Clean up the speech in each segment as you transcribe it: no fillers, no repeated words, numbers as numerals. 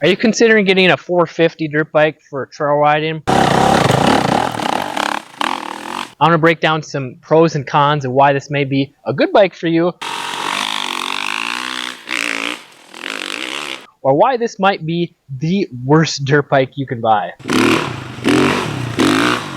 Are you considering getting a 450 dirt bike for trail riding? I want to break down some pros and cons of why this may be a good bike for you, or why this might be the worst dirt bike you can buy.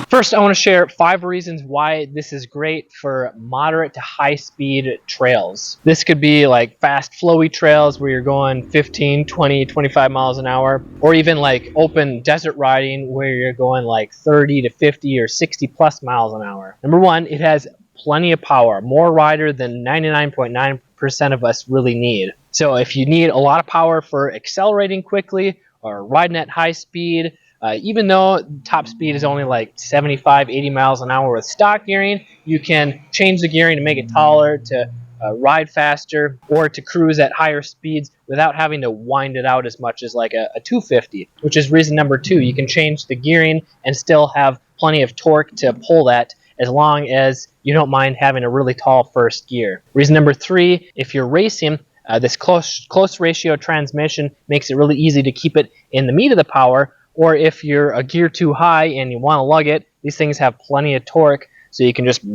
First, I want to share 5 reasons why this is great for moderate to high speed trails. This could be like fast flowy trails where you're going 15, 20, 25 miles an hour, or even like open desert riding where you're going like 30 to 50 or 60 plus miles an hour. Number 1, it has plenty of power, more rider than 99.9% of us really need. So if you need a lot of power for accelerating quickly or riding at high speed, even though top speed is only like 75, 80 miles an hour with stock gearing, you can change the gearing to make it taller, to ride faster, or to cruise at higher speeds without having to wind it out as much as like a 250, which is reason number 2. You can change the gearing and still have plenty of torque to pull that, as long as you don't mind having a really tall first gear. Reason number 3, if you're racing, this close ratio transmission makes it really easy to keep it in the meat of the power. Or if you're a gear too high and you want to lug it, these things have plenty of torque, so you can just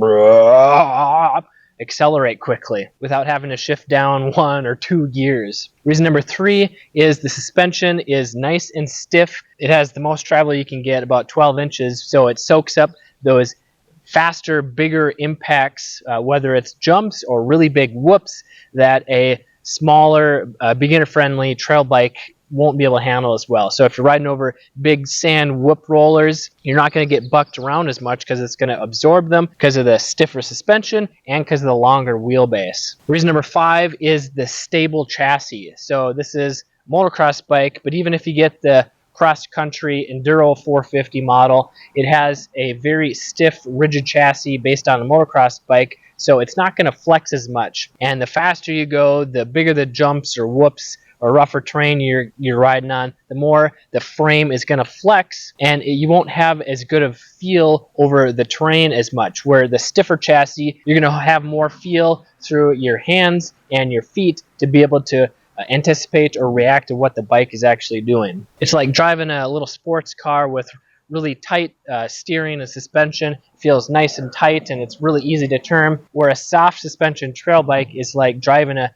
accelerate quickly without having to shift down 1 or 2 gears. Reason number 3 is the suspension is nice and stiff. It has the most travel you can get, about 12 inches, so it soaks up those faster, bigger impacts, whether it's jumps or really big whoops, that a smaller, beginner-friendly trail bike won't be able to handle as well. So if you're riding over big sand whoop rollers, you're not going to get bucked around as much because it's going to absorb them because of the stiffer suspension and because of the longer wheelbase. Reason number 5 is the stable chassis. So this is a motocross bike, but even if you get the cross-country Enduro 450 model, it has a very stiff, rigid chassis based on a motocross bike, so it's not going to flex as much. And the faster you go, the bigger the jumps or whoops or rougher terrain you're riding on, the more the frame is going to flex, and you won't have as good of feel over the terrain as much. Where the stiffer chassis, you're going to have more feel through your hands and your feet to be able to anticipate or react to what the bike is actually doing. It's like driving a little sports car with really tight steering and suspension. It feels nice and tight, and it's really easy to turn, where a soft suspension trail bike is like driving a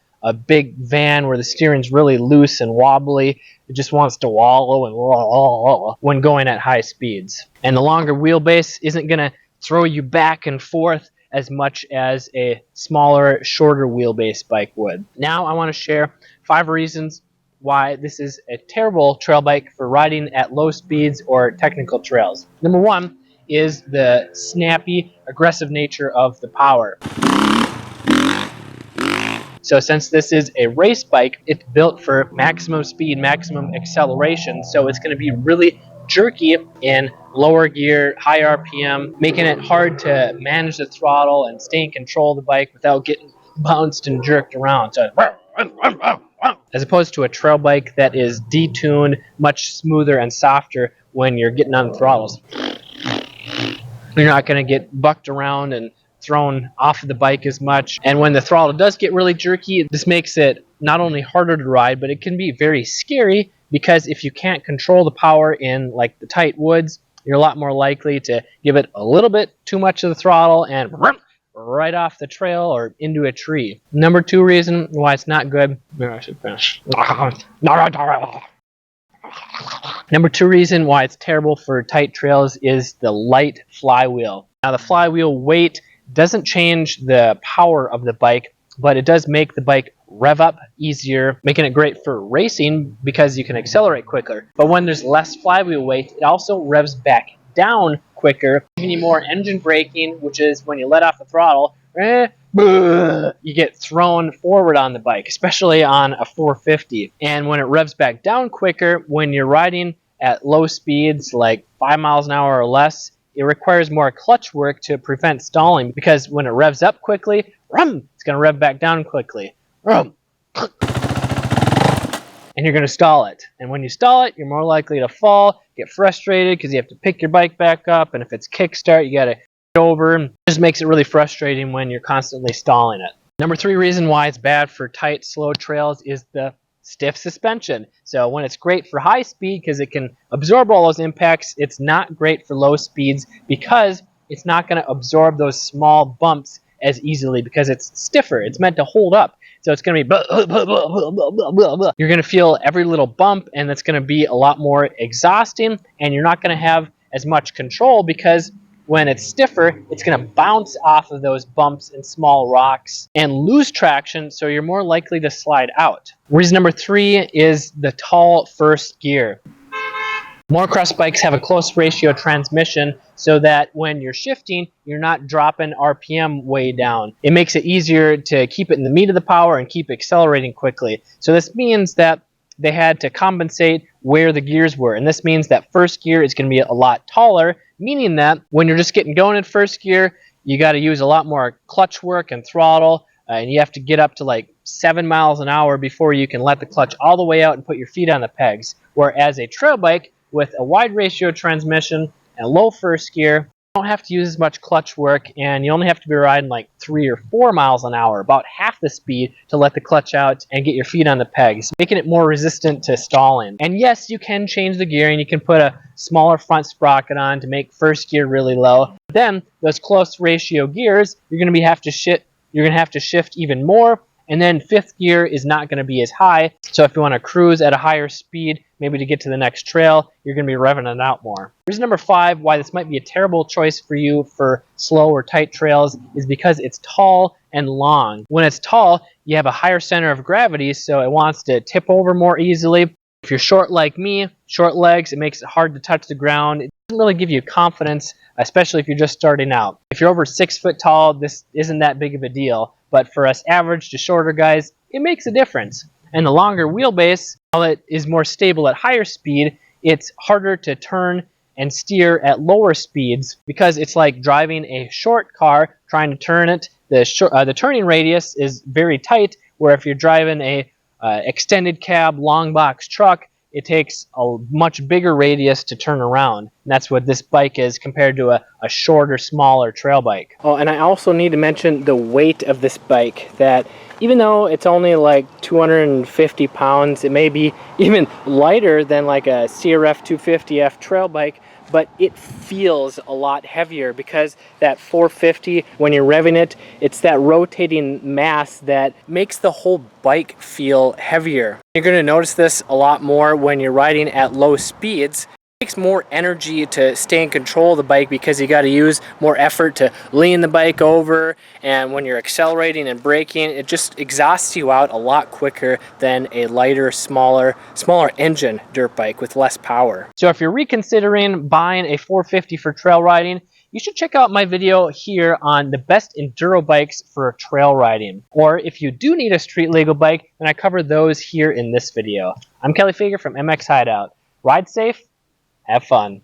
big van where the steering's really loose and wobbly. It just wants to wallow and when going at high speeds. And the longer wheelbase isn't going to throw you back and forth as much as a smaller, shorter wheelbase bike would. Now I want to share 5 reasons why this is a terrible trail bike for riding at low speeds or technical trails. Number 1 is the snappy, aggressive nature of the power. So since this is a race bike, it's built for maximum speed, maximum acceleration, so it's going to be really jerky in lower gear, high RPM, making it hard to manage the throttle and stay in control of the bike without getting bounced and jerked around. So, as opposed to a trail bike that is detuned, much smoother and softer when you're getting on the throttles. You're not going to get bucked around and thrown off of the bike as much. And when the throttle does get really jerky, this makes it not only harder to ride, but it can be very scary, because if you can't control the power in like the tight woods, you're a lot more likely to give it a little bit too much of the throttle and right off the trail or into a tree. Number 2 reason why it's not good. Maybe I should finish. Number 2 reason why it's terrible for tight trails is the light flywheel. Now the flywheel weight doesn't change the power of the bike, but it does make the bike rev up easier, making it great for racing because you can accelerate quicker. But when there's less flywheel weight, it also revs back down quicker, giving you more engine braking, which is when you let off the throttle, you get thrown forward on the bike, especially on a 450. And when it revs back down quicker, when you're riding at low speeds like 5 miles an hour or less, it requires more clutch work to prevent stalling, because when it revs up quickly, it's going to rev back down quickly. And you're going to stall it. And when you stall it, you're more likely to fall, get frustrated because you have to pick your bike back up. And if it's kickstart, you got to get over. It just makes it really frustrating when you're constantly stalling it. Number 3 reason why it's bad for tight, slow trails is the stiff suspension. So when it's great for high speed because it can absorb all those impacts, it's not great for low speeds because it's not going to absorb those small bumps as easily because it's stiffer. It's meant to hold up. So it's going to be blah, blah, blah, blah, blah, blah, blah. You're going to feel every little bump, and that's going to be a lot more exhausting, and you're not going to have as much control because when it's stiffer, it's going to bounce off of those bumps and small rocks and lose traction, so you're more likely to slide out. Reason number 3 is the tall first gear. Motocross bikes have a close ratio transmission so that when you're shifting, you're not dropping RPM way down. It makes it easier to keep it in the meat of the power and keep accelerating quickly. So this means that they had to compensate where the gears were. And this means that first gear is going to be a lot taller, meaning that when you're just getting going in first gear, you got to use a lot more clutch work and throttle. And you have to get up to like 7 miles an hour before you can let the clutch all the way out and put your feet on the pegs. Whereas a trail bike with a wide ratio transmission and low first gear, you don't have to use as much clutch work, and you only have to be riding like 3 or 4 miles an hour, about half the speed, to let the clutch out and get your feet on the pegs, making it more resistant to stalling. And yes, you can change the gearing. You can put a smaller front sprocket on to make first gear really low. Then those close ratio gears, you're going to have to shift even more. And then fifth gear is not going to be as high. So if you want to cruise at a higher speed, maybe to get to the next trail, you're going to be revving it out more. Reason number 5 why this might be a terrible choice for you for slow or tight trails is because it's tall and long. When it's tall, you have a higher center of gravity, so it wants to tip over more easily. If you're short like me, short legs, it makes it hard to touch the ground. It doesn't really give you confidence, especially if you're just starting out. If you're over 6 foot tall, this isn't that big of a deal. But for us average to shorter guys, it makes a difference. And the longer wheelbase, while it is more stable at higher speed, it's harder to turn and steer at lower speeds because it's like driving a short car trying to turn it. The turning radius is very tight, where if you're driving a extended cab long box truck, it takes a much bigger radius to turn around. And that's what this bike is compared to a shorter, smaller trail bike. Oh, and I also need to mention the weight of this bike, that even though it's only like 250 pounds, it may be even lighter than like a CRF 250F trail bike, but it feels a lot heavier because that 450, when you're revving it, it's that rotating mass that makes the whole bike feel heavier. You're going to notice this a lot more when you're riding at low speeds. It takes more energy to stay in control of the bike because you got to use more effort to lean the bike over, and when you're accelerating and braking, it just exhausts you out a lot quicker than a lighter, smaller engine dirt bike with less power. So if you're reconsidering buying a 450 for trail riding, you should check out my video here on the best enduro bikes for trail riding. Or if you do need a street legal bike, then I cover those here in this video. I'm Kelly Fager from MX Hideout. Ride safe, have fun.